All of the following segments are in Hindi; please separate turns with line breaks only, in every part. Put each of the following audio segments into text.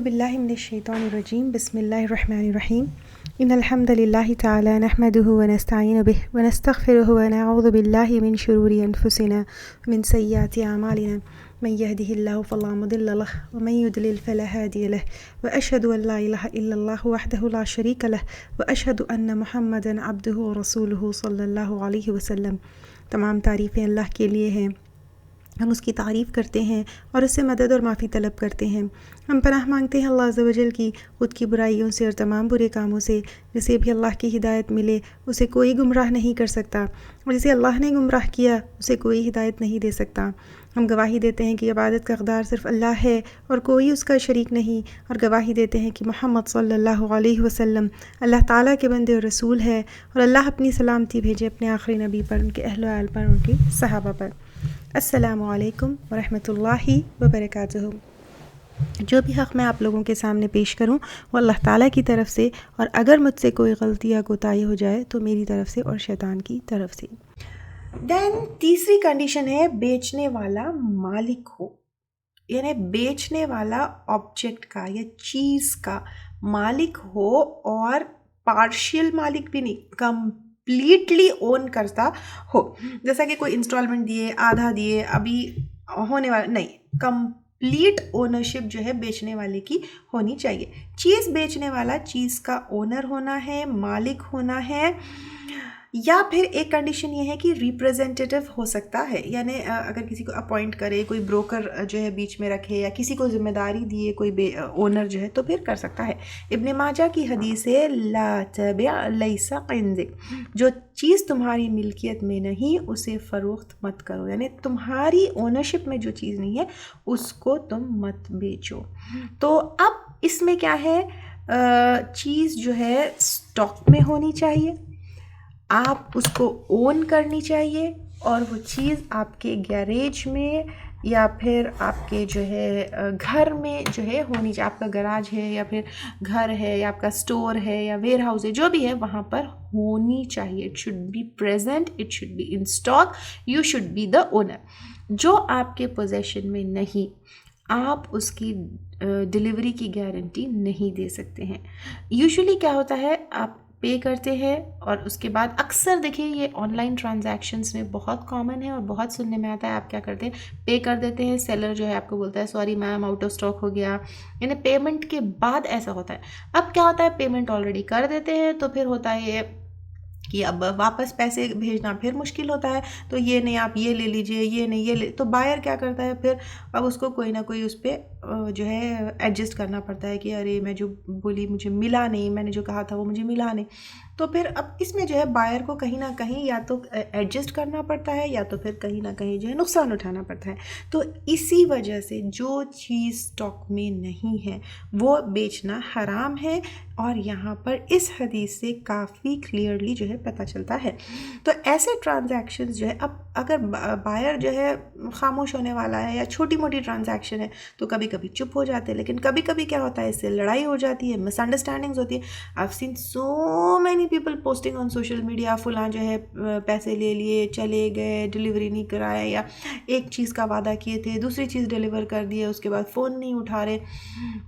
अऊज़ु बिल्लाहि मिनश्शैतानिर्रजीम बिस्मिल्लाहिर्रहमानिर्रहीम इन्नल हम्दुलिल्लाहि तआला नहमदुहु व नस्तईनु बिहि व नस्तगफिरुहु व नऊज़ु बिल्लाहि मिन शुरूरि अनफुसिना व मिन सय्यिआति अमालिना मन यहदिहिल्लाहु फला मुदिल्ल लहु व मन युद्लिल फला हादिय लहु व अशहदु अन ला इलाहा इल्लल्लाहु वहदहु ला शरीका लहु व अशहदु अन्न मुहम्मदन अब्दुहु व रसूलुहु सल्लल्लाहु अलैहि वसल्लम। तमाम तारीफ़ें अल्लाह के लिए हैं, हम उसकी तारीफ़ करते हैं और उससे मदद और माफ़ी तलब करते हैं। हम पनाह मांगते हैं अल्लाह अज़्ज़ व जल की खुद की बुराइयों से और तमाम बुरे कामों से। जिसे भी अल्लाह की हिदायत मिले उसे कोई गुमराह नहीं कर सकता, और जिसे अल्लाह ने गुमराह किया उसे कोई हिदायत नहीं दे सकता। हम गवाही देते हैं कि इबादत का हक़दार सिर्फ़ अल्लाह है और कोई उसका शरीक नहीं, और गवाही देते हैं कि मोहम्मद सल्लल्लाहु अलैहि वसल्लम अल्लाह ताला के बंदे और रसूल है, और अल्लाह अपनी सलामती भेजे अपने आखिरी नबी पर, उनके अहल व आल पर, उनके सहाबा पर। अस्सलामु अलैकुम व रहमतुल्लाहि व बरकातुहू। जो भी हक़ मैं आप लोगों के सामने पेश करूं वो अल्लाह ताला की तरफ से, और अगर मुझसे कोई गलती या कोताही हो जाए तो मेरी तरफ से और शैतान की तरफ से। देन तीसरी कंडीशन है बेचने वाला मालिक हो, यानी बेचने वाला ऑब्जेक्ट का या चीज़ का मालिक हो, और पार्शियल मालिक भी नहीं, कंप्लीटली ओन करता हो। जैसा कि कोई इंस्टॉलमेंट दिए, आधा दिए, अभी होने वाला नहीं, कंप्लीट ओनरशिप जो है बेचने वाले की होनी चाहिए। चीज़ बेचने वाला चीज़ का ओनर होना है, मालिक होना है, या फिर एक कंडीशन ये है कि रिप्रेजेंटेटिव हो सकता है, यानी अगर किसी को अपॉइंट करे, कोई ब्रोकर जो है बीच में रखे, या किसी को जिम्मेदारी दिए कोई ओनर जो है, तो फिर कर सकता है। इब्न माजा की हदीस है ला तबिअ लैसा इंदिक, जो चीज़ तुम्हारी मिल्कियत में नहीं उसे फ़रोख्त मत करो, यानी तुम्हारी ओनरशिप में जो चीज़ नहीं है उसको तुम मत बेचो। तो अब इसमें क्या है, चीज़ जो है स्टॉक में होनी चाहिए, आप उसको ओन करनी चाहिए, और वो चीज़ आपके गैरेज में या फिर आपके जो है घर में जो है होनी चाहिए। आपका गराज है या फिर घर है या आपका स्टोर है या वेयर हाउस है, जो भी है वहाँ पर होनी चाहिए। It should be present, it should be in stock, you should be the owner. जो आपके पोजेशन में नहीं, आप उसकी डिलीवरी की गारंटी नहीं दे सकते हैं। यूजुअली क्या होता है, आप पे करते हैं और उसके बाद अक्सर देखिए ये ऑनलाइन ट्रांजैक्शंस में बहुत कॉमन है और बहुत सुनने में आता है। आप क्या करते हैं, पे कर देते हैं, सेलर जो है आपको बोलता है sorry ma'am out of stock हो गया, यानी पेमेंट के बाद ऐसा होता है। अब क्या होता है, पेमेंट ऑलरेडी कर देते हैं तो फिर होता है ये कि अब वापस पैसे भेजना फिर मुश्किल होता है, तो ये नहीं आप ये ले लीजिए, ये नहीं ये ले, तो बायर क्या करता है फिर अब उसको कोई ना कोई उस पर जो है एडजस्ट करना पड़ता है कि अरे मैं जो बोली मुझे मिला नहीं, मैंने जो कहा था वो मुझे मिला नहीं। तो फिर अब इसमें जो है बायर को कहीं ना कहीं या तो एडजस्ट करना पड़ता है या तो फिर कहीं ना कहीं जो है नुकसान उठाना पड़ता है। तो इसी वजह से जो चीज़ स्टॉक में नहीं है वो बेचना हराम है, और यहाँ पर इस हदीस से काफ़ी क्लियरली जो है पता चलता है। तो ऐसे ट्रांजैक्शंस जो है, अब अगर बायर जो है खामोश होने वाला है या छोटी मोटी ट्रांजैक्शन है तो कभी कभी चुप हो जाते हैं, लेकिन कभी कभी क्या होता है, इससे लड़ाई हो जाती है, मिसअंडरस्टैंडिंग्स होती है। I have seen so many people posting on social media, फुला जो है पैसे ले लिए चले गए, डिलीवरी नहीं कराया, या एक चीज़ का वादा किए थे दूसरी चीज़ डिलीवर कर दिए, उसके बाद फ़ोन नहीं उठा रहे,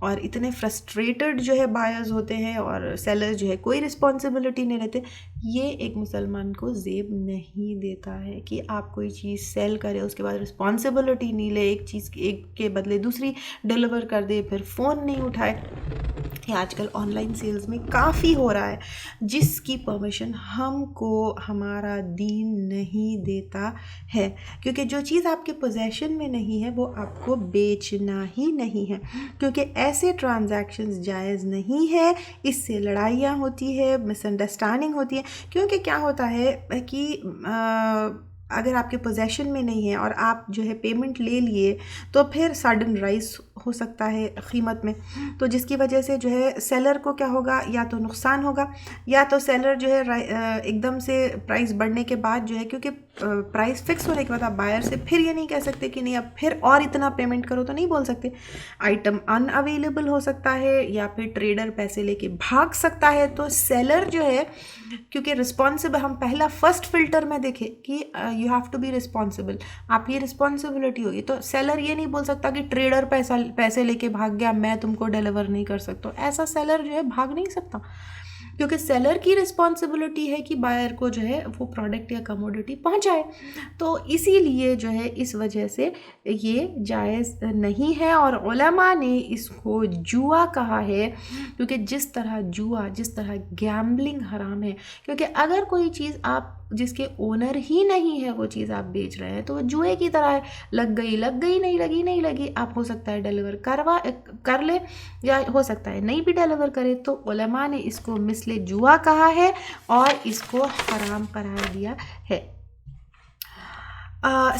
और इतने फ्रस्ट्रेटेड जो है बायर्स होते हैं, और सेलर्स जो है कोई रिस्पॉन्सिबिलिटी नहीं लेते। ये एक मुसलमान को ज़ेब नहीं देता है कि आप कोई चीज़ सेल करें उसके बाद रिस्पॉन्सिबिलिटी नहीं ले, एक चीज़ एक के बदले दूसरी डिलीवर कर दे, फिर फ़ोन नहीं उठाए। ये आजकल ऑनलाइन सेल्स में काफ़ी हो रहा है, जिसकी परमिशन हमको हमारा दीन नहीं देता है, क्योंकि जो चीज़ आपके पोजेशन में नहीं है वो आपको बेचना ही नहीं है, क्योंकि ऐसे ट्रांजैक्शंस जायज़ नहीं है। इससे लड़ाइयाँ होती है, मिसअंडरस्टैंडिंग होती है, क्योंकि क्या होता है कि अगर आपके पोजेशन में नहीं है और आप जो है पेमेंट ले लिए तो फिर सडन राइज हो सकता है कीमत में, तो जिसकी वजह से जो है सेलर को क्या होगा, या तो नुकसान होगा, या तो सेलर जो है एकदम से प्राइस बढ़ने के बाद जो है, क्योंकि प्राइस फिक्स होने के बाद आप बायर से फिर ये नहीं कह सकते कि नहीं अब फिर और इतना पेमेंट करो, तो नहीं बोल सकते। आइटम अनअवेलेबल हो सकता है, या फिर ट्रेडर पैसे लेके भाग सकता है। तो सेलर जो है, क्योंकि रिस्पॉन्सिबल, हम पहला फर्स्ट फिल्टर में देखें कि you have to be responsible, आपकी रिस्पॉन्सिबिलिटी होगी। तो सेलर ये नहीं बोल सकता कि ट्रेडर पैसा पैसे लेके भाग गया, मैं तुमको डिलीवर नहीं कर सकता, ऐसा सेलर जो है भाग नहीं सकता, क्योंकि सेलर की रिस्पॉन्सिबिलिटी है कि बायर को जो है वो प्रोडक्ट या कमोडिटी पहुंचाए। तो इसीलिए जो है इस वजह से ये जायज़ नहीं है और उलमा ने इसको जुआ कहा है, क्योंकि जिस तरह गैम्बलिंग हराम है, क्योंकि अगर कोई चीज़ आप जिसके ओनर ही नहीं है वो चीज़ आप बेच रहे हैं तो वो जुए की तरह है, लग गई नहीं लगी, आप हो सकता है डिलीवर कर ले या हो सकता है नहीं भी डिलीवर करे। तो उलमा ने इसको मिसले जुआ कहा है और इसको हराम करार दिया है।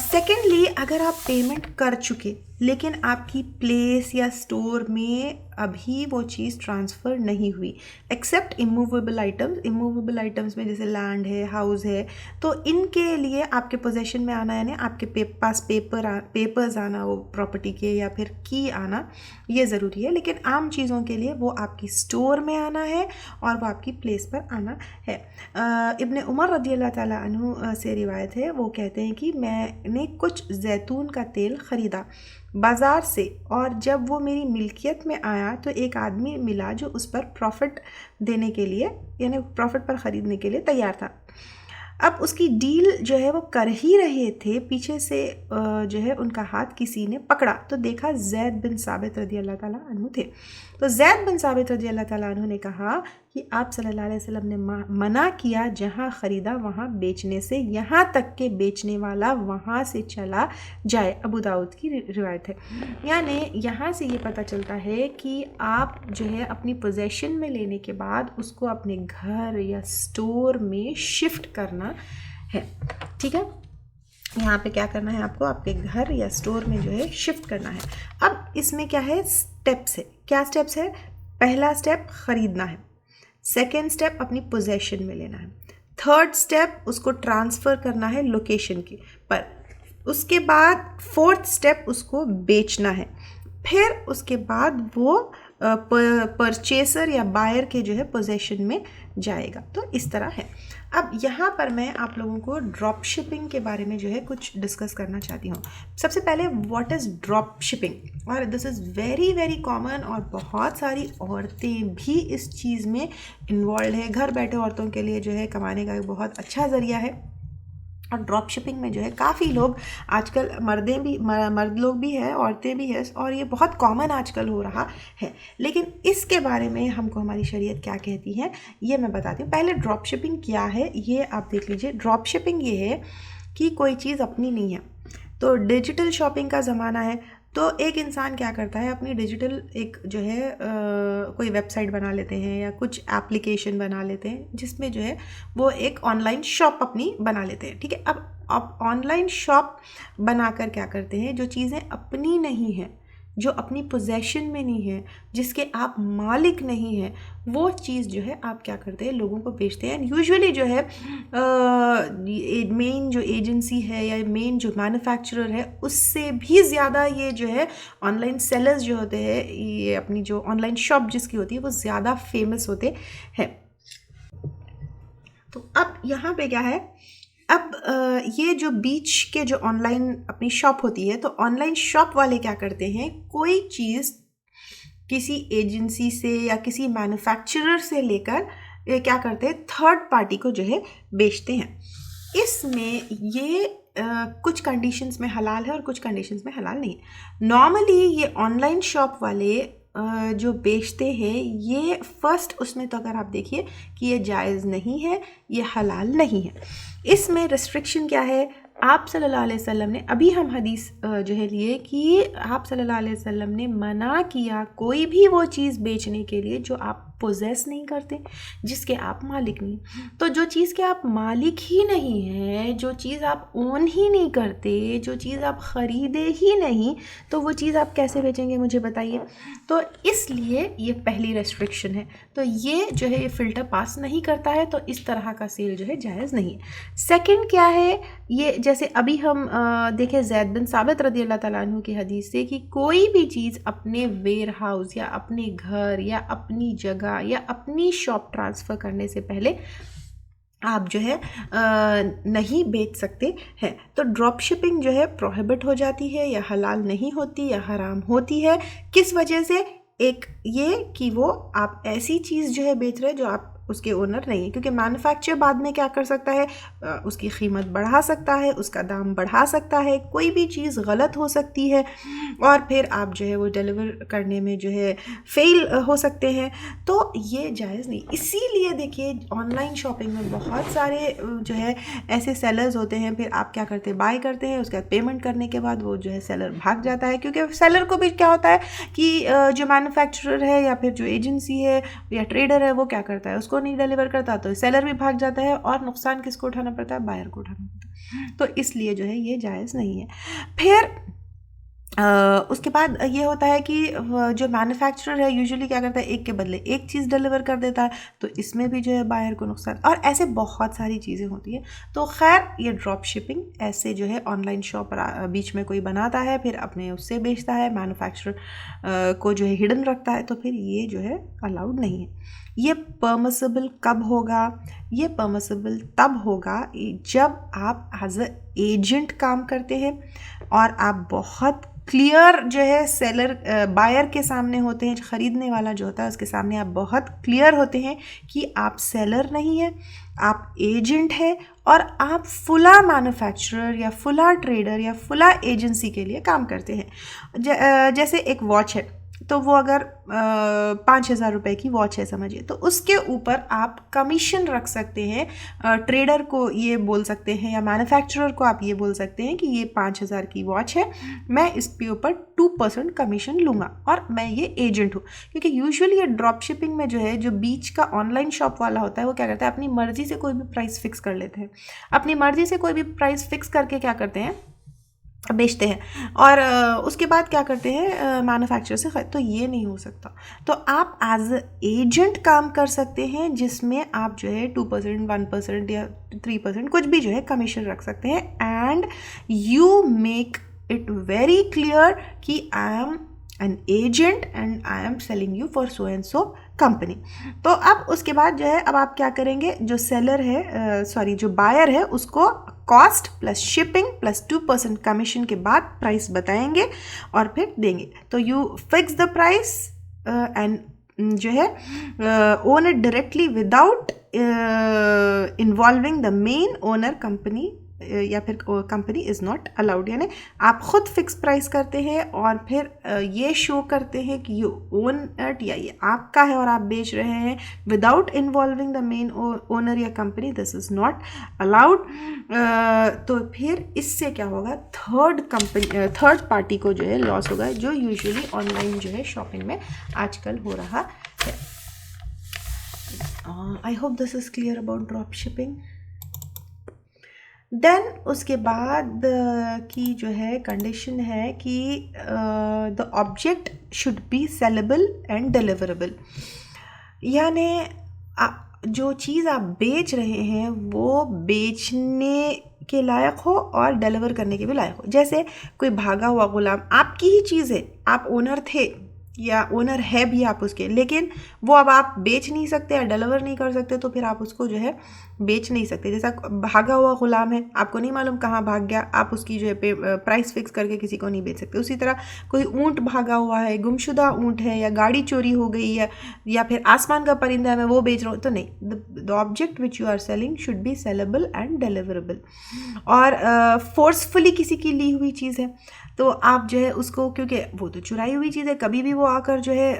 सेकेंडली, अगर आप पेमेंट कर चुके लेकिन आपकी प्लेस या स्टोर में अभी वो चीज़ ट्रांसफ़र नहीं हुई, एक्सेप्ट इमूवेबल आइटम्स में जैसे लैंड है, हाउस है, तो इनके लिए आपके पोजेशन में आना, यानी आपके पास पेपर्स आना वो प्रॉपर्टी के, या फिर की आना, ये ज़रूरी है। लेकिन आम चीज़ों के लिए वो आपकी स्टोर में आना है और वो आपकी प्लेस पर आना है। इब्ने उमर रज़ियल्लाहु ताला अन्हु से रिवायत है, वो कहते हैं कि मैंने कुछ जैतून का तेल ख़रीदा बाज़ार से, और जब वो मेरी मिल्कियत में आया तो एक आदमी मिला जो उस पर प्रॉफिट देने के लिए, यानी प्रॉफिट पर ख़रीदने के लिए तैयार था। अब उसकी डील जो है वो कर ही रहे थे, पीछे से जो है उनका हाथ किसी ने पकड़ा तो देखा ज़ैद बिन साबित रज़ियल्लाहु ताला अन्हु थे। तो ज़ैद बिन साबित रज़ियल्लाहु ताला अन्हु ने कहा कि आप सल्लल्लाहु अलैहि वसल्लम ने मना किया जहाँ ख़रीदा वहाँ बेचने से, यहाँ तक के बेचने वाला वहाँ से चला जाए। अबू दाऊद की रिवायत है। यानी यहाँ से ये पता चलता है कि आप जो है अपनी पोजेशन में लेने के बाद उसको अपने घर या स्टोर में शिफ्ट करना है। ठीक है, यहाँ पे क्या करना है आपको, आपके घर या स्टोर में जो है शिफ्ट करना है। अब इसमें क्या है, स्टेप्स है। क्या स्टेप्स है? पहला स्टेप ख़रीदना है, सेकेंड स्टेप अपनी पोजेशन में लेना है, थर्ड स्टेप उसको ट्रांसफ़र करना है लोकेशन की पर, उसके बाद फोर्थ स्टेप उसको बेचना है, फिर उसके बाद वो परचेसर या बायर के जो है पोजेशन में जाएगा। तो इस तरह है। अब यहाँ पर मैं आप लोगों को ड्रॉप शिपिंग के बारे में जो है कुछ डिस्कस करना चाहती हूँ। सबसे पहले व्हाट इज़ ड्रॉप शिपिंग, और this is very very common, और बहुत सारी औरतें भी इस चीज़ में इन्वॉल्व है। घर बैठे औरतों के लिए जो है कमाने का एक बहुत अच्छा ज़रिया है। और ड्रॉप शिपिंग में जो है काफ़ी लोग आजकल, मर्द लोग भी हैं, औरतें भी हैं, और ये बहुत कॉमन आजकल हो रहा है। लेकिन इसके बारे में हमको हमारी शरीयत क्या कहती है ये मैं बताती हूँ। पहले ड्रॉप शिपिंग क्या है ये आप देख लीजिए। ड्रॉप शिपिंग ये है कि कोई चीज़ अपनी नहीं है, तो डिजिटल शॉपिंग का ज़माना है, तो एक इंसान क्या करता है, अपनी डिजिटल एक जो है कोई वेबसाइट बना लेते हैं या कुछ एप्लीकेशन बना लेते हैं जिसमें जो है वो एक ऑनलाइन शॉप अपनी बना लेते हैं। ठीक है, अब ऑनलाइन शॉप बनाकर क्या करते हैं, जो चीज़ें अपनी नहीं हैं, जो अपनी पोजेशन में नहीं है, जिसके आप मालिक नहीं हैं, वो चीज़ जो है आप क्या करते हैं, लोगों को बेचते हैं। यूजुअली जो है मेन जो एजेंसी है या मेन जो मैन्युफैक्चरर है उससे भी ज़्यादा ये जो है ऑनलाइन सेलर्स जो होते हैं, ये अपनी जो ऑनलाइन शॉप जिसकी होती है वो ज़्यादा फेमस होते हैं। तो अब यहाँ पे क्या है, अब ये जो बीच के जो ऑनलाइन अपनी शॉप होती है, तो ऑनलाइन शॉप वाले क्या करते हैं, कोई चीज़ किसी एजेंसी से या किसी मैन्युफैक्चरर से लेकर क्या करते हैं, थर्ड पार्टी को जो है बेचते हैं। इसमें ये कुछ कंडीशंस में हलाल है और कुछ कंडीशंस में हलाल नहीं है। नॉर्मली ये ऑनलाइन शॉप वाले जो बेचते हैं, ये फर्स्ट उसमें तो अगर आप देखिए कि ये जायज़ नहीं है, ये हलाल नहीं है। इसमें रिस्ट्रिक्शन क्या है, आप सल्लल्लाहु अलैहि वसल्लम ने, अभी हम हदीस जो है लिए कि आप सल्लल्लाहु अलैहि वसल्लम ने मना किया कोई भी वो चीज़ बेचने के लिए जो आप पोजेस नहीं करते, जिसके आप मालिक नहीं। तो जो चीज़ के आप मालिक ही नहीं है, जो चीज़ आप ओन ही नहीं करते, जो चीज़ आप ख़रीदे ही नहीं, तो वो चीज़ आप कैसे बेचेंगे मुझे बताइए। तो इसलिए ये पहली रेस्ट्रिक्शन है। तो ये जो है ये फ़िल्टर पास नहीं करता है, तो इस तरह का सेल जो है जायज़ नहीं है। सेकंड क्या है, ये जैसे अभी हम देखें ज़ैद बिन साबित रज़ियल्लाहु ताला अन्हु की हदीस से कि कोई भी चीज़ अपने वेयर हाउस या अपने घर या अपनी जगह या अपनी शॉप ट्रांसफ़र करने से पहले आप जो है नहीं बेच सकते हैं। तो ड्रॉप शिपिंग जो है प्रोहिबिट हो जाती है, या हलाल नहीं होती, या हराम होती है। किस वजह से? एक ये कि वो आप ऐसी चीज़ जो है बेच रहे हैं जो आप उसके ओनर नहीं है, क्योंकि मैन्युफैक्चर बाद में क्या कर सकता है, उसकी कीमत बढ़ा सकता है, उसका दाम बढ़ा सकता है, कोई भी चीज़ गलत हो सकती है, और फिर आप जो है वो डिलीवर करने में जो है फेल हो सकते हैं। तो ये जायज़ नहीं। इसीलिए देखिए ऑनलाइन शॉपिंग में बहुत सारे जो है ऐसे सेलर्स होते हैं, फिर आप क्या करते हैं, बाय करते हैं, उसके बाद पेमेंट करने के बाद वो जो है सेलर भाग जाता है, क्योंकि सेलर को भी क्या होता है कि जो मैन्युफैक्चरर है या फिर जो एजेंसी है या ट्रेडर है वो क्या करता है, उसको नहीं डिलीवर करता, तो सेलर भी भाग जाता है, और नुकसान किसको उठाना पड़ता है? बायर को उठाना पड़ता है। तो इसलिए जो है ये जायज़ नहीं है। फिर उसके बाद ये होता है कि जो मैन्युफैक्चरर है यूजुअली क्या करता है, एक के बदले एक चीज़ डिलीवर कर देता है, तो इसमें भी जो है बायर को नुकसान, और ऐसे बहुत सारी चीज़ें होती हैं। तो खैर ये ड्रॉप शिपिंग ऐसे जो है ऑनलाइन शॉप बीच में कोई बनाता है, फिर अपने उससे बेचता है, मैन्युफैक्चरर को जो है हिडन रखता है, तो फिर ये जो है अलाउड नहीं है। ये परमिसिबल कब होगा? ये परमिसिबल तब होगा जब आप एज अ एजेंट काम करते हैं, और आप बहुत क्लियर जो है सेलर बायर के सामने होते हैं, ख़रीदने वाला जो होता है उसके सामने आप बहुत क्लियर होते हैं कि आप सेलर नहीं हैं, आप एजेंट हैं, और आप फुला मैन्युफैक्चरर या फुला ट्रेडर या फुला एजेंसी के लिए काम करते हैं। जैसे एक वॉच है, तो वो अगर 5,000 रुपये की वॉच है समझिए, तो उसके ऊपर आप कमीशन रख सकते हैं। ट्रेडर को ये बोल सकते हैं या मैन्युफैक्चरर को आप ये बोल सकते हैं कि ये 5,000 की वॉच है, मैं इसके ऊपर 2% कमीशन लूँगा, और मैं ये एजेंट हूँ। क्योंकि यूजुअली ये ड्रॉप शिपिंग में जो है, जो बीच का ऑनलाइन शॉप वाला होता है, वो क्या करता है, अपनी मर्ज़ी से कोई भी प्राइस फिक्स कर लेते हैं। अपनी मर्ज़ी से कोई भी प्राइस फिक्स करके क्या करते हैं, बेचते हैं, और उसके बाद क्या करते हैं, मैन्युफैक्चरर से तो ये नहीं हो सकता। तो आप एज एजेंट काम कर सकते हैं, जिसमें आप जो है 2%, 1% या 3% कुछ भी जो है कमीशन रख सकते हैं, and you make it very clear कि I am an agent and I am selling you for so and so company. तो अब उसके बाद जो है, अब आप क्या करेंगे, जो सेलर है जो बायर है, उसको cost plus shipping plus 2% commission के बाद प्राइस बताएंगे और फिर देंगे। तो you fix the price and जो है own it directly without involving the main owner company, या फिर कंपनी इज़ नॉट अलाउड। यानी आप ख़ुद फिक्स प्राइस करते हैं और फिर ये शो करते हैं कि यू ओन इट, या ये आपका है और आप बेच रहे हैं, without involving the main owner या company, this is not allowed. तो फिर इससे क्या होगा, थर्ड पार्टी को जो है लॉस होगा, जो यूजुअली ऑनलाइन जो है शॉपिंग में आजकल हो रहा है। I hope this is clear about drop shipping. Then उसके बाद की जो है कंडीशन है कि the object should be saleable and deliverable. यानी जो चीज़ आप बेच रहे हैं वो बेचने के लायक हो और डिलीवर करने के भी लायक हो। जैसे कोई भागा हुआ गुलाम, आपकी ही चीज़ है, आप ओनर थे या ओनर है भी आप उसके, लेकिन वो अब आप बेच नहीं सकते या डिलीवर नहीं कर सकते, तो फिर आप उसको जो है बेच नहीं सकते। जैसा भागा हुआ गुलाम है, आपको नहीं मालूम कहाँ भाग गया, आप उसकी जो है प्राइस फिक्स करके किसी को नहीं बेच सकते। उसी तरह कोई ऊँट भागा हुआ है, गुमशुदा ऊँट है, या गाड़ी चोरी हो गई है, या फिर आसमान का परिंदा है, मैं वो बेच रहा हूँ, तो नहीं। The object which you are selling should be saleable and deliverable. और फोर्सफुली किसी की ली हुई चीज़ है, तो आप जो है उसको, क्योंकि वो तो चुराई हुई चीज़ है, कभी भी वो आकर जो है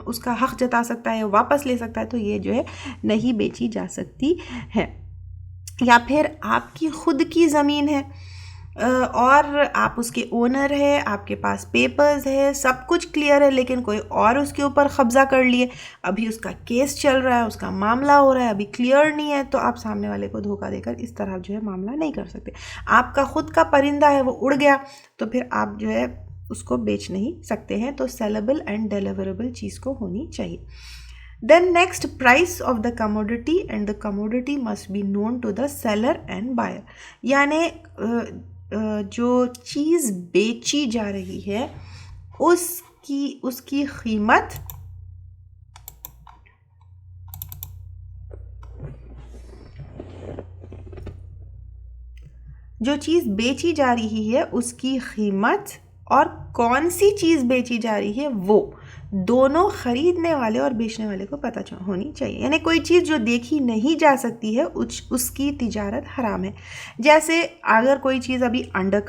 उसका हक जता सकता है, वापस ले सकता है, तो ये जो है नहीं बेची जा सकती है। या फिर आपकी खुद की ज़मीन है और आप उसके ओनर है, आपके पास पेपर्स है, सब कुछ क्लियर है, लेकिन कोई और उसके ऊपर कब्जा कर लिए, अभी उसका केस चल रहा है, उसका मामला हो रहा है, अभी क्लियर नहीं है, तो आप सामने वाले को धोखा देकर इस तरह जो है मामला नहीं कर सकते। आपका खुद का परिंदा है, वो उड़ गया, तो फिर आप जो है उसको बेच नहीं सकते हैं। तो सेलेबल एंड डिलीवरेबल चीज़ को होनी चाहिए। Then next, price of the commodity, and the commodity must be known to the seller and buyer। यानी जो चीज़ बेची जा रही है उसकी जो चीज़ बेची जा रही है उसकी कीमत और कौन सी चीज़ बेची जा रही है वो दोनों खरीदने वाले और बेचने वाले को पता होनी चाहिए। यानी कोई चीज़ जो देखी नहीं जा सकती है उसकी तिजारत हराम है। जैसे अगर कोई चीज़ अभी अंडर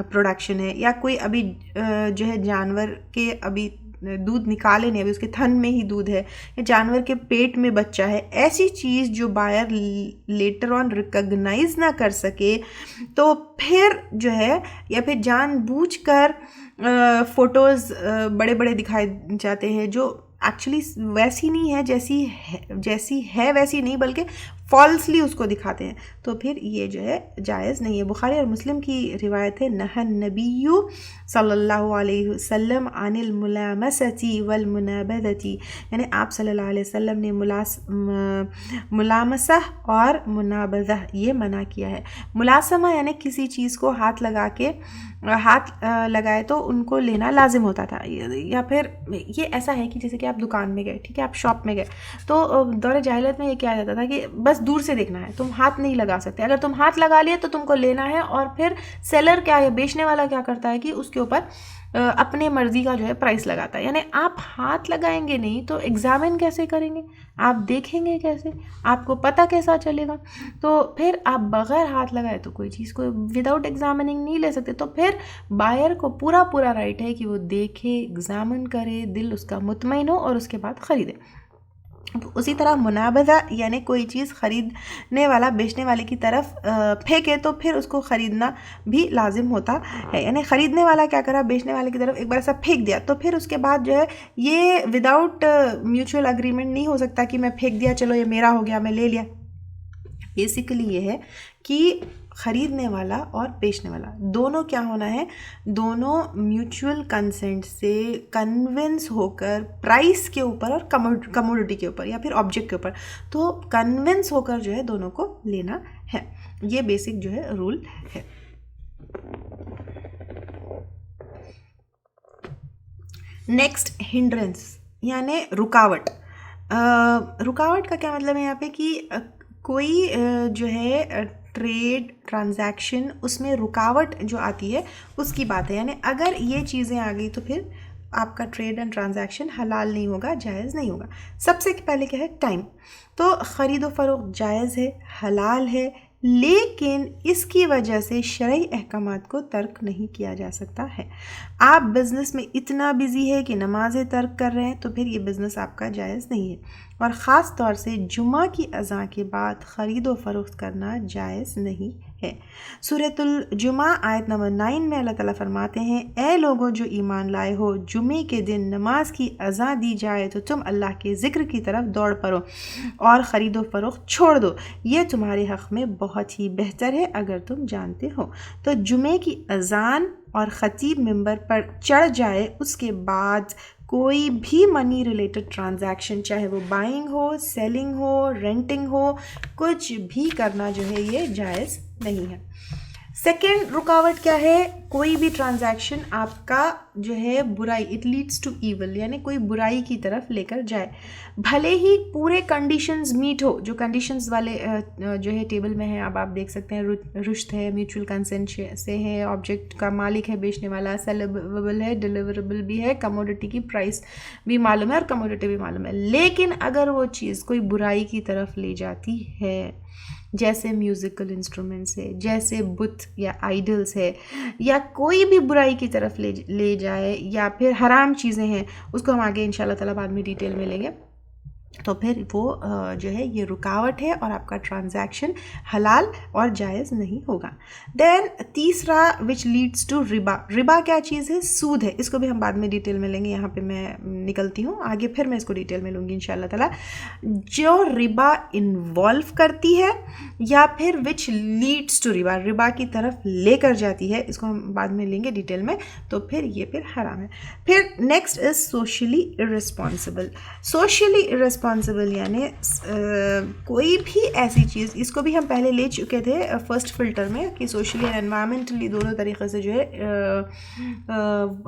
प्रोडक्शन है या कोई अभी जो है जानवर के अभी दूध निकाले नहीं, अभी उसके थन में ही दूध है या जानवर के पेट में बच्चा है, ऐसी चीज़ जो बायर लेटर ऑन रिकॉग्नाइज ना कर सके तो फिर जो है या फिर जानबूझकर फ़ोटोज़ बड़े बड़े दिखाए जाते हैं जो एक्चुअली वैसी नहीं है, जैसी है वैसी नहीं बल्कि फॉल्सली उसको दिखाते हैं, तो फिर ये जो है जायज़ नहीं है। बुखारी और मुस्लिम की रिवायत है, नहन नबीयु सल्लल्लाहु अलैहि वसल्लम अनिल मुलामसती वल मुनाबदती, यानी आप सल्लल्लाहु अलैहि वसल्लम ने मुलामसा और मुनाबदा ये मना किया है। मुलासमा यानी किसी चीज़ को हाथ लगाए तो उनको लेना लाजिम होता था, या फिर ये ऐसा है कि जैसे कि आप दुकान में गए, ठीक है, आप शॉप में गए तो दौरे जाहिलियत में ये किया जाता था कि बस दूर से देखना है, तुम हाथ नहीं लगा सकते। अगर तुम हाथ लगा लिए तो तुमको लेना है, और फिर सेलर क्या है, बेचने वाला क्या करता है कि उसके ऊपर अपने मर्जी का जो है प्राइस लगाता है। यानी आप हाथ लगाएंगे नहीं तो एग्जामिन कैसे करेंगे, आप देखेंगे कैसे, आपको पता कैसा चलेगा। तो फिर आप बगैर हाथ लगाए तो कोई चीज़ को विदाउट एग्जामिनिंग नहीं ले सकते। तो फिर बायर को पूरा राइट है कि वो देखे, एग्जामिन करे, दिल उसका मुतमईन हो और उसके बाद ख़रीदे। उसी तरह मुनाबदा यानी कोई चीज़ ख़रीदने वाला बेचने वाले की तरफ फेंके तो फिर उसको ख़रीदना भी लाजिम होता है। यानी ख़रीदने वाला क्या करा, बेचने वाले की तरफ एक बार ऐसा फेंक दिया तो फिर उसके बाद जो है ये विदाउट म्यूचुअल अग्रीमेंट नहीं हो सकता कि मैं फेंक दिया, चलो ये मेरा हो गया, मैं ले लिया। बेसिकली ये है कि ख़रीदने वाला और बेचने वाला दोनों क्या होना है, दोनों म्यूचुअल कंसेंट से कन्विंस होकर प्राइस के ऊपर और कमोडिटी के ऊपर या फिर ऑब्जेक्ट के ऊपर, तो कन्विंस होकर जो है दोनों को लेना है। ये बेसिक जो है रूल है। नेक्स्ट, हिंड्रेंस यानी रुकावट। रुकावट का क्या मतलब है यहाँ पे कि कोई जो है ट्रेड ट्रांजैक्शन उसमें रुकावट जो आती है उसकी बात है। यानी अगर ये चीज़ें आ गई तो फिर आपका ट्रेड एंड ट्रांजैक्शन हलाल नहीं होगा, जायज़ नहीं होगा। सबसे पहले क्या है, टाइम। तो ख़रीदो फ़रोख्त जायज़ है, हलाल है, लेकिन इसकी वजह से शरई अहकामात को तर्क नहीं किया जा सकता है। आप बिज़नेस में इतना बिज़ी है कि नमाज़ें तर्क कर रहे हैं तो फिर ये बिज़नेस आपका जायज़ नहीं है, और ख़ास तौर से जुमा की अज़ां के बाद ख़रीदो फ़रोख्त करना जायज़ नहीं है। सूरतुल जुमा आयत नंबर 9 में अल्लाह ताला फरमाते हैं, ए लोगों जो ईमान लाए हो, जुमे के दिन नमाज की अज़ां दी जाए तो तुम अल्लाह के ज़िक्र की तरफ दौड़ पड़ो और ख़रीदो फ़रोख्त छोड़ दो, ये तुम्हारे हक़ में बहुत ही बेहतर है अगर तुम जानते हो। तो जुमे की अज़ान और ख़तीब मिंबर पर चढ़ जाए उसके बाद कोई भी मनी रिलेटेड ट्रांजैक्शन, चाहे वो बाइंग हो, सेलिंग हो, रेंटिंग हो, कुछ भी करना जो है ये जायज़ नहीं है। सेकेंड रुकावट क्या है, कोई भी ट्रांजैक्शन आपका जो है बुराई, इट लीड्स टू ईवल, यानी कोई बुराई की तरफ लेकर जाए। भले ही पूरे कंडीशंस मीट हो, जो कंडीशंस वाले जो है टेबल में है, अब आप देख सकते हैं, रुश्त है, म्यूचुअल कंसेंट से है, ऑब्जेक्ट का मालिक है बेचने वाला, सेलेबल है, डिलीवरेबल भी है, कमोडिटी की प्राइस भी मालूम है और कमोडिटी भी मालूम है, लेकिन अगर वो चीज़ कोई बुराई की तरफ ले जाती है, जैसे म्यूज़िकल इंस्ट्रूमेंट्स है, जैसे बुत या आइडल्स है, या कोई भी बुराई की तरफ ले जाए, या फिर हराम चीज़ें हैं, उसको हम आगे इंशाल्लाह ताला बाद में डिटेल में लेंगे, तो फिर वो जो है ये रुकावट है और आपका ट्रांजैक्शन हलाल और जायज़ नहीं होगा। देन तीसरा, विच लीड्स टू रिबा। रिबा क्या चीज़ है, सूद है, इसको भी हम बाद में डिटेल में लेंगे, यहाँ पे मैं निकलती हूँ, आगे फिर मैं इसको डिटेल में लूँगी इंशाल्लाह ताला। जो रिबा इन्वॉल्व करती है या फिर विच लीड्स टू रिबा, रिबा की तरफ लेकर जाती है, इसको हम बाद में लेंगे डिटेल में, तो फिर ये फिर हराम है। फिर next is socially irresponsible. Socially irresponsible यानी कोई भी ऐसी चीज़, इसको भी हम पहले ले चुके थे फर्स्ट फिल्टर में कि सोशली एंड एनवायरमेंटली दोनों तरीक़े से जो है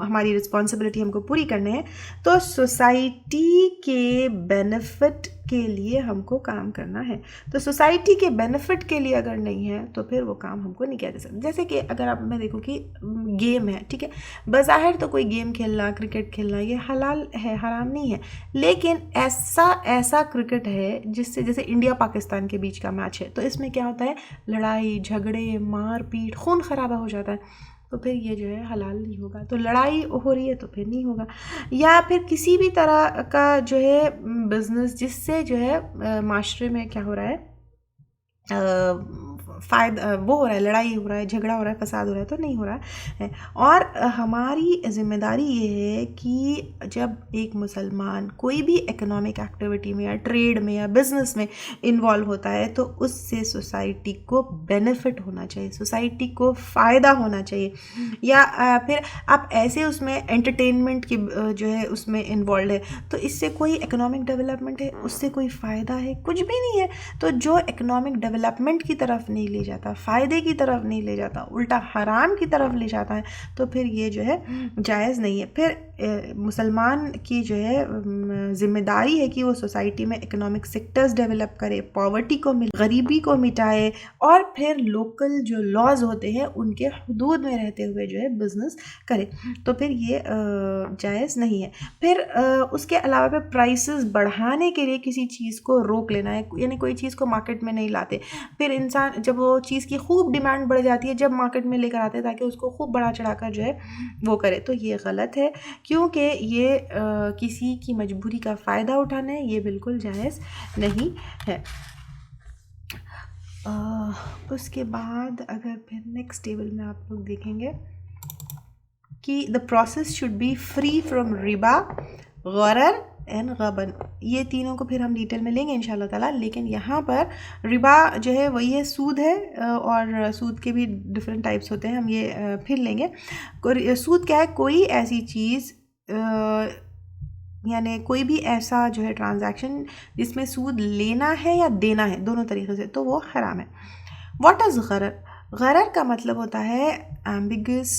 हमारी रिस्पॉन्सिबिलिटी हमको पूरी करनी है। तो सोसाइटी के बेनिफिट के लिए हमको काम करना है। तो सोसाइटी के बेनिफिट के लिए अगर नहीं है तो फिर वो काम हमको नहीं किया जा सकता। जैसे कि अगर आप मैं देखूँ कि गेम है, ठीक है, बज़ाहिर तो कोई गेम खेलना, क्रिकेट खेलना ये हलाल है, हराम नहीं है, लेकिन ऐसा क्रिकेट है जिससे, जैसे इंडिया पाकिस्तान के बीच का मैच है, तो इसमें क्या होता है, लड़ाई झगड़े मारपीट खून खराबा हो जाता है, तो फिर ये जो है हलाल नहीं होगा। तो लड़ाई हो रही है तो फिर नहीं होगा। या फिर किसी भी तरह का जो है बिज़नेस जिससे जो है माशरे में क्या हो रहा है, फ़ायदा वो हो रहा है, लड़ाई हो रहा है, झगड़ा हो रहा है, फसाद हो रहा है, तो नहीं हो रहा है। और हमारी ज़िम्मेदारी ये है कि जब एक मुसलमान कोई भी इकोनॉमिक एक्टिविटी में या ट्रेड में या बिज़नेस में इन्वॉल्व होता है तो उससे सोसाइटी को बेनिफिट होना चाहिए, सोसाइटी को फ़ायदा होना चाहिए। या फिर आप ऐसे उसमें एंटरटेनमेंट की जो है उसमें इन्वॉल्व है तो इससे कोई इकोनॉमिक डेवलपमेंट है, उससे कोई फ़ायदा है, कुछ भी नहीं है। तो जो इकोनॉमिक डेवलपमेंट की तरफ नहीं ले जाता, फ़ायदे की तरफ नहीं ले जाता, उल्टा हराम की तरफ ले जाता है, तो फिर ये जो है जायज़ नहीं है। फिर मुसलमान की जो है ज़िम्मेदारी है कि वो सोसाइटी में इकोनॉमिक सेक्टर्स डेवलप करे, पॉवर्टी को गरीबी को मिटाए, और फिर लोकल जो लॉज होते हैं उनके हुदूद में रहते हुए जो है बिज़नेस करे, तो फिर ये जायज़ नहीं है। फिर उसके अलावा फिर प्राइसेस बढ़ाने के लिए किसी चीज़ को रोक लेना है, यानी कोई चीज़ को मार्केट में नहीं लाते, फिर इंसान जब वो चीज़ की खूब डिमांड बढ़ जाती है जब मार्केट में लेकर आते हैं ताकि उसको खूब बढ़ा चढ़ा कर जो है वो करे, तो ये गलत है, क्योंकि ये किसी की मजबूरी का फ़ायदा उठाना है, ये बिल्कुल जायज़ नहीं है। उसके बाद अगर फिर नेक्स्ट टेबल में आप लोग देखेंगे कि the process should be free from रिबा, गरर एंड गबन, ये तीनों को फिर हम डिटेल में लेंगे इंशाल्लाह ताला। लेकिन यहाँ पर रिबा जो है वही है, सूद है, और सूद के भी डिफरेंट टाइप्स होते हैं, हम ये फिर लेंगे। सूद क्या है, कोई ऐसी चीज़ यानी कोई भी ऐसा जो है ट्रांजैक्शन जिसमें सूद लेना है या देना है, दोनों तरीक़े से, तो वो हराम है। What is गरर? गरर का मतलब होता है एम्बिगस,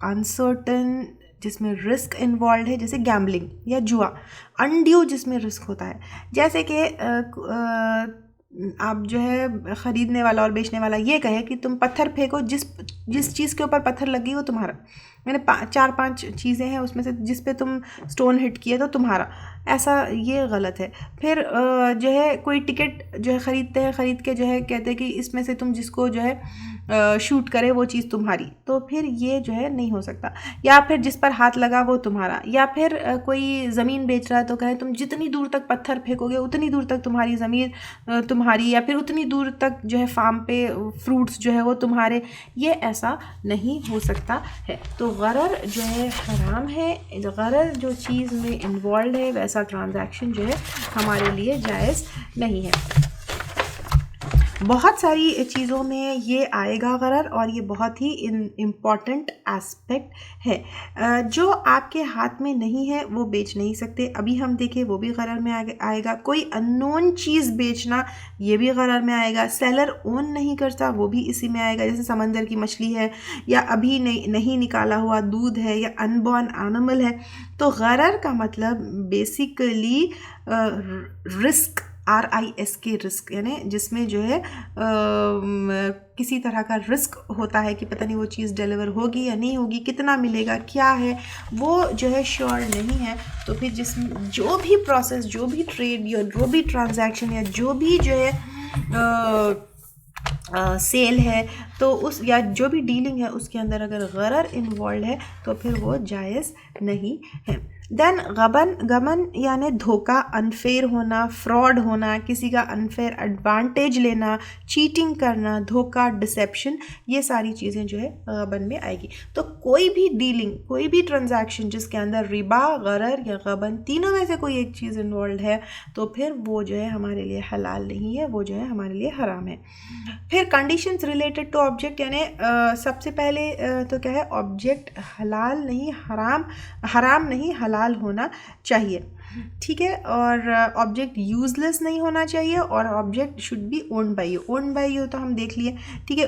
अनसर्टन, जिसमें रिस्क इन्वॉल्व है, जैसे गैम्बलिंग या जुआ, अनड्यू जिसमें रिस्क होता है। जैसे कि आप जो है ख़रीदने वाला और बेचने वाला ये कहे कि तुम पत्थर फेंको, जिस चीज़ के ऊपर पत्थर लगी वो तुम्हारा, मैंने 4-5 चीज़ें हैं उसमें से जिस पे तुम स्टोन हिट किए तो तुम्हारा, ऐसा ये गलत है। फिर जो है कोई टिकट जो है ख़रीदते हैं, ख़रीद के जो है कहते हैं कि इसमें से तुम जिसको जो है शूट करे वो चीज़ तुम्हारी, तो फिर ये जो है नहीं हो सकता। या फिर जिस पर हाथ लगा वो तुम्हारा। या फिर कोई ज़मीन बेच रहा है तो कहे तुम जितनी दूर तक पत्थर फेंकोगे उतनी दूर तक तुम्हारी ज़मीन तुम्हारी, या फिर उतनी दूर तक जो है फार्म पे फ्रूट्स जो है वो तुम्हारे, ये ऐसा नहीं हो सकता है। तो गरर जो है हराम है, गरर जो चीज़ में इन्वॉल्व है वैसा ट्रांजैक्शन जो है हमारे लिए जायज़ नहीं है। बहुत सारी चीज़ों में ये आएगा गरर, और ये बहुत ही इम्पॉर्टेंट एस्पेक्ट है। जो आपके हाथ में नहीं है वो बेच नहीं सकते, अभी हम देखें वो भी गरर में आएगा। कोई अननोन चीज़ बेचना ये भी गरर में आएगा। सेलर ओन नहीं करता वो भी इसी में आएगा, जैसे समंदर की मछली है, या अभी नहीं निकाला हुआ दूध है, या अनबॉर्न एनिमल है। तो गरर का मतलब बेसिकली रिस्क, RISK रिस्क, यानी जिसमें जो है किसी तरह का रिस्क होता है कि पता नहीं वो चीज़ डिलीवर होगी या नहीं होगी, कितना मिलेगा, क्या है वो जो है श्योर नहीं है। तो फिर जो भी प्रोसेस, जो भी ट्रेड या जो भी ट्रांजैक्शन या जो भी जो है सेल है, तो उस या जो भी डीलिंग है उसके अंदर अगर गरर इन्वॉल्व है तो फिर वो जायज़ नहीं है। देन गबन यानी धोखा, अनफेयर होना, फ्रॉड होना, किसी का अनफेयर एडवांटेज लेना, चीटिंग करना, धोखा, डिसेप्शन, ये सारी चीज़ें जो है गबन में आएगी। तो कोई भी डीलिंग, कोई भी ट्रांजैक्शन जिसके अंदर रिबा, गरर या गबन तीनों में से कोई एक चीज़ इन्वॉल्व है तो फिर वो जो है हमारे लिए हलाल नहीं है, वो जो है हमारे लिए हराम है। फिर कंडीशंस रिलेटेड टू ऑब्जेक्ट, यानी सबसे पहले तो क्या है, ऑब्जेक्ट हलाल नहीं, हराम नहीं, हलाल होना चाहिए, ठीक है। और ऑब्जेक्ट यूजलेस नहीं होना चाहिए, और object should B owned by you. Owned by you तो हम देख लिए, ठीक है।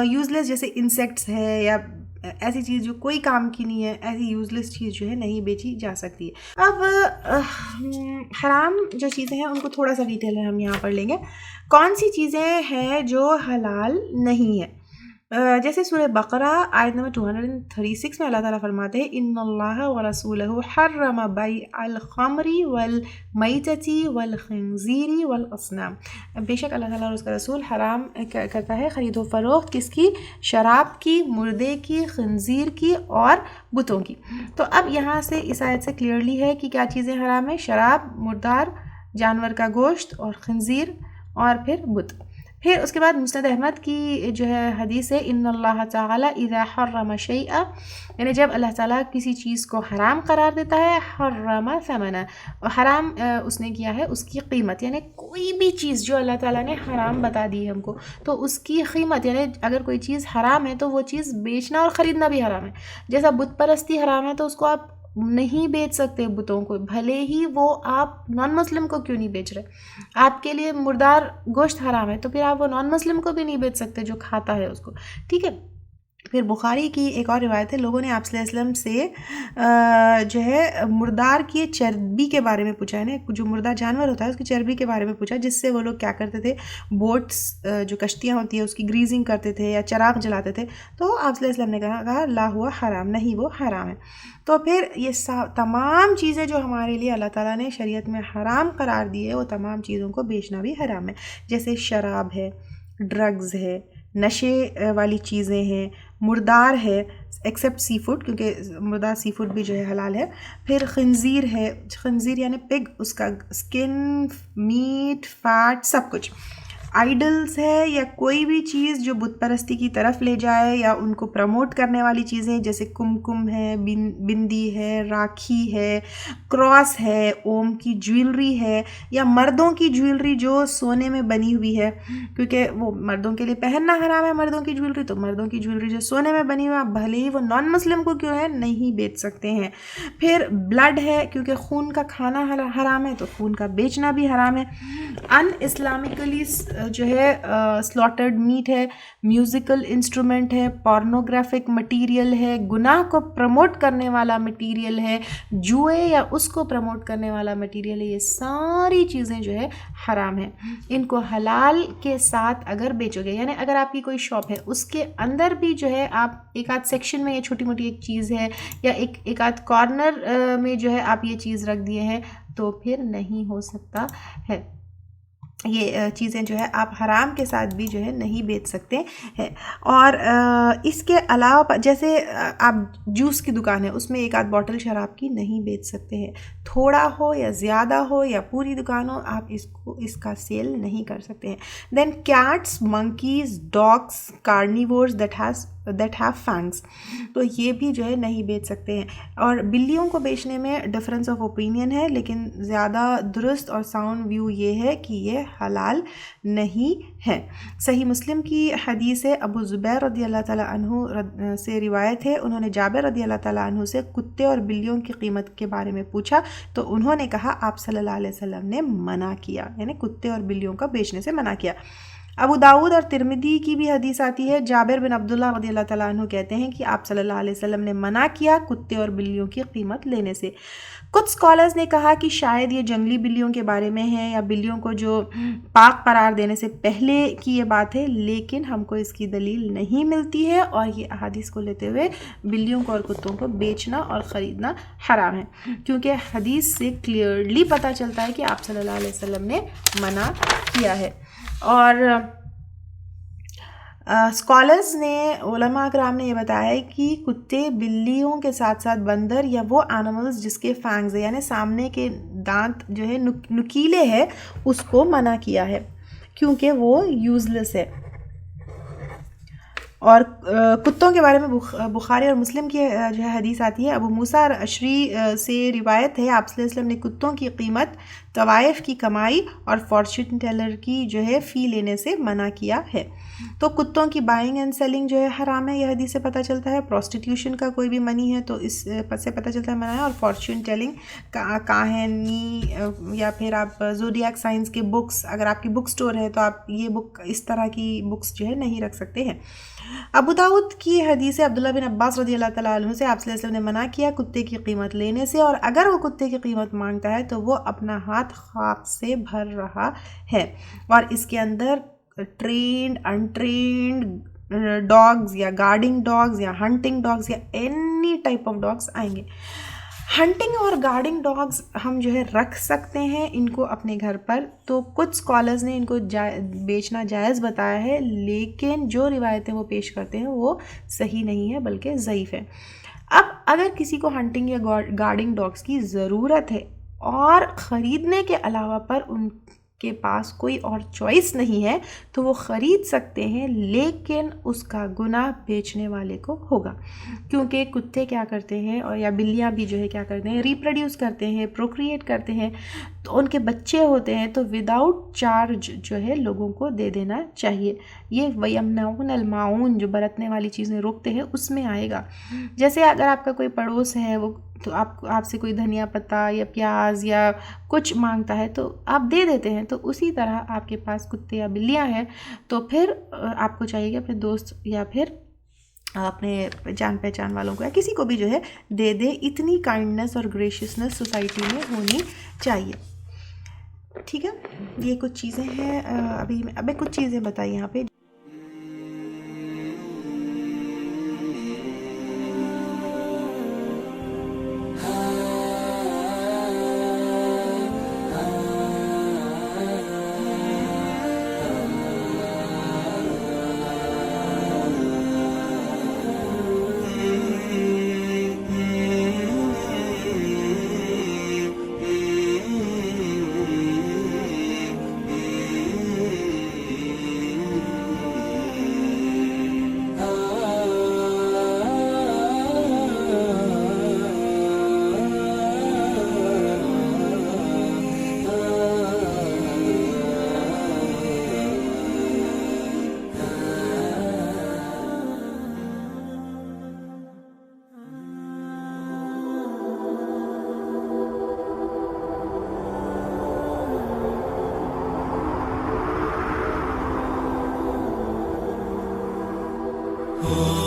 यूजलेस जैसे इंसेक्ट्स है या ऐसी चीज़ जो कोई काम की नहीं है, ऐसी यूज़लेस चीज़ जो है नहीं बेची जा सकती है। अब हराम जो चीज़ें हैं उनको थोड़ा सा डिटेल में हम यहाँ पर लेंगे। कौन सी चीज़ें हैं जो हलाल नहीं है। जैसे सूरह बकरा आयत नंबर 236 में अल्लाह ताला फरमाते हैं इन्नल्लाह व रसूलहु हर्रम बैअल खमरी वल मैतती वल खिंजीरी वल अस्नाम। बेशक अल्लाह ताला और उसका रसूल हराम करता है ख़रीद व फरोख्त किसकी, शराब की, मुर्दे की, खिंजीर की और बुतों की। तो अब यहाँ से इस आयत से क्लियरली है कि क्या चीज़ें हराम है, शराब, मुर्दार जानवर का गोश्त और खिंजीर और फिर बुत। फिर उसके बाद मुस्नद अहमद की जो है हदीस है इन्नल्लाह ताला इज़ा हर्रम शैअ, यानी जब अल्लाह ताला किसी चीज़ को हराम करार देता है, हर्रम समना, हराम उसने किया है उसकी कीमत, यानी कोई भी चीज़ जो अल्लाह ताला ने हराम बता दी है हमको तो उसकी कीमत, यानी अगर कोई चीज़ हराम है तो वो चीज़ बेचना और ख़रीदना भी हराम है। जैसा बुत परस्ती हराम है तो उसको आप नहीं बेच सकते बुतों को, भले ही वो आप नॉन मुस्लिम को क्यों नहीं बेच रहे। आपके लिए मुर्दार गोश्त हराम है तो फिर आप वो नॉन मुस्लिम को भी नहीं बेच सकते जो खाता है उसको, ठीक है। फिर बुखारी की एक और रिवायत है, लोगों ने आप सल्लल्लाहु अलैहि वसल्लम से जो है मुर्दार की चर्बी के बारे में पूछा है ना, जो मुर्दा जानवर होता है उसकी चर्बी के बारे में पूछा, जिससे वो लोग क्या करते थे, बोट्स जो कश्तियाँ होती है उसकी ग्रीजिंग करते थे या चराग जलाते थे। तो आप सल्लल्लाहु अलैहि वसल्लम ने कहा ला हुआ हराम, नहीं वो हराम है। तो फिर ये तमाम चीज़ें जो हमारे लिए अल्लाह ताला ने शरीयत में हराम करार दी है वो तमाम चीज़ों को बेचना भी हराम है। जैसे शराब है, ड्रग्स है, नशे वाली चीज़ें हैं, मुर्दार है एक्सेप्ट सी फूड, क्योंकि मुर्दार सी फूड भी जो है हलाल है। फिर खंजीर है, खंजीर यानी पिग, उसका स्किन, मीट, फैट सब कुछ। आइडल्स है या कोई भी चीज़ जो बुत परस्ती की तरफ ले जाए या उनको प्रमोट करने वाली चीज़ें, जैसे कुमकुम है, बिंदी है, राखी है, क्रॉस है, ओम की ज्वेलरी है या मर्दों की ज्वेलरी जो सोने में बनी हुई है, क्योंकि वो मर्दों के लिए पहनना हराम है मर्दों की ज्वेलरी, तो मर्दों की ज्वेलरी जो सोने में बनी हुई है भले ही वो नॉन मुस्लिम को क्यों है नहीं बेच सकते हैं। फिर ब्लड है, क्योंकि खून का खाना हराम है तो खून का बेचना भी हराम है। अन इस्लामिकली जो है स्लॉटर्ड मीट है, म्यूज़िकल इंस्ट्रूमेंट है, पोर्नोग्राफिक मटेरियल है, गुनाह को प्रमोट करने वाला मटेरियल है, जुए या उसको प्रमोट करने वाला मटेरियल है, ये सारी चीज़ें जो है हराम है। इनको हलाल के साथ अगर बेचोगे, यानी अगर आपकी कोई शॉप है उसके अंदर भी जो है आप एक आध सेक्शन में ये छोटी मोटी एक चीज़ है या एक आध कॉर्नर में जो है आप ये चीज़ रख दिए हैं तो फिर नहीं हो सकता है। ये चीज़ें जो है आप हराम के साथ भी जो है नहीं बेच सकते हैं। और इसके अलावा जैसे आप जूस की दुकान है उसमें एक आध बॉटल शराब की नहीं बेच सकते हैं, थोड़ा हो या ज़्यादा हो या पूरी दुकान हो आप इसका सेल नहीं कर सकते हैं। Then cats, monkeys, dogs, carnivores that have fangs, तो ये भी जो है नहीं बेच सकते हैं। और बिल्लियों को बेचने में डिफरेंस ऑफ ओपिनियन है, लेकिन ज़्यादा दुरुस्त और साउंड व्यू ये है कि ये हलाल नहीं है। सही मुस्लिम की हदीस है, अबू ज़ुबैर रज़ियल्लाहु ताला अन्हु से रिवायत है, उन्होंने जाबिर रज़ियल्लाहु ताला अन्हु से कुत्ते और बिल्लियों की कीमत के बारे में पूछा तो उन्होंने कहा आप सल्लल्लाहु अलैहि वसल्लम ने मना किया, यानी कुत्ते और बिल्लियों का बेचने से मना किया। अबू दाऊद और तिरमिदी की भी हदीस आती है, जाबिर बिन अब्दुल्लाह रज़ियल्लाहु ताला अन्हु कहते हैं कि आप सल्लल्लाहु अलैहि वसल्लम ने मना किया कुत्ते और बिल्लियों की कीमत लेने से। कुछ स्कॉलर्स ने कहा कि शायद ये जंगली बिल्लियों के बारे में है या बिल्लियों को जो पाक करार देने से पहले की ये बात है, लेकिन हमको इसकी दलील नहीं मिलती है और ये अहादीस को लेते हुए बिल्लियों को और कुत्तों को बेचना और ख़रीदना हराम है, क्योंकि हदीस से क्लियरली पता चलता है कि आप सल्लल्लाहु अलैहि वसल्लम ने मना किया है। और स्कॉलर्स ने, उलमा कराम ने ये बताया है कि कुत्ते बिल्लियों के साथ साथ बंदर या वो एनिमल्स जिसके फैंग्स है यानी सामने के दांत जो है नुकीले है उसको मना किया है क्योंकि वो यूज़लेस है। और कुत्तों के बारे में बुखारी और मुस्लिम की जो है हदीस आती है, अबू मूसा अशरी से रिवायत है आप सल्लल्लाहु अलैहि वसल्लम ने कुत्तों की कीमत तवाइफ की कमाई और फॉर्चून टेलर की जो है फ़ी लेने से मना किया है। तो कुत्तों की बाइंग एंड सेलिंग जो है हराम है, यह हदीस से पता चलता है। प्रोस्टिट्यूशन का कोई भी मनी है तो इस से पता चलता है मना है। और फॉर्चून टेलिंग कहानी या फिर आप ज़ोडिएक साइंस के बुक्स, अगर आपकी बुक स्टोर है तो आप ये बुक, इस तरह की बुक्स जो है नहीं रख सकते हैं। अबू दाऊद की हदीस है, अब्दुल्ला बिन अब्बास रज़ियल्लाहु तआला अन्हु से आप सल्लल्लाहु अलैहि वसल्लम ने मना किया कुत्ते की कीमत लेने से, और अगर वो कुत्ते की कीमत मांगता है तो वो अपना हाथ खाक से भर रहा है और इसके अंदर ट्रेंड, अनट्रेंड डॉग्स या गार्डिंग डॉग्स या हंटिंग डॉग्स या एनी टाइप ऑफ डॉग्स आएंगे। हंटिंग और गार्डिंग डॉग्स हम जो है रख सकते हैं इनको अपने घर पर। तो कुछ स्कॉलर्स ने इनको बेचना जायज़ बताया है, लेकिन जो रिवायतें वो पेश करते हैं वो सही नहीं है बल्कि ज़ईफ़ है। अब अगर किसी को हंटिंग या गार्डिंग डॉग्स की ज़रूरत है और ख़रीदने के अलावा पर उनके पास कोई और चॉइस नहीं है तो वो ख़रीद सकते हैं, लेकिन उसका गुनाह बेचने वाले को होगा, क्योंकि कुत्ते क्या करते हैं और या बिल्लियाँ भी जो है क्या करते हैं, रिप्रोड्यूस करते हैं, प्रोक्रिएट करते हैं, तो उनके बच्चे होते हैं तो विदाउट चार्ज जो है लोगों को दे देना चाहिए। ये वयमनउन अलमाउन जो बरतने वाली चीज़ें रोकते हैं उसमें आएगा। जैसे अगर आपका कोई पड़ोस है वो तो आपसे कोई धनिया पत्ता या प्याज या कुछ मांगता है तो आप दे देते हैं, तो उसी तरह आपके पास कुत्ते या बिल्लियाँ हैं तो फिर आपको चाहिए कि अपने दोस्त या फिर अपने जान पहचान वालों को या किसी को भी जो है दे दे। इतनी काइंडनेस और ग्रेशियसनेस सोसाइटी में होनी चाहिए। ठीक है, ये कुछ चीज़ें हैं। अभी कुछ चीज़ें बताई यहाँ पे। Oh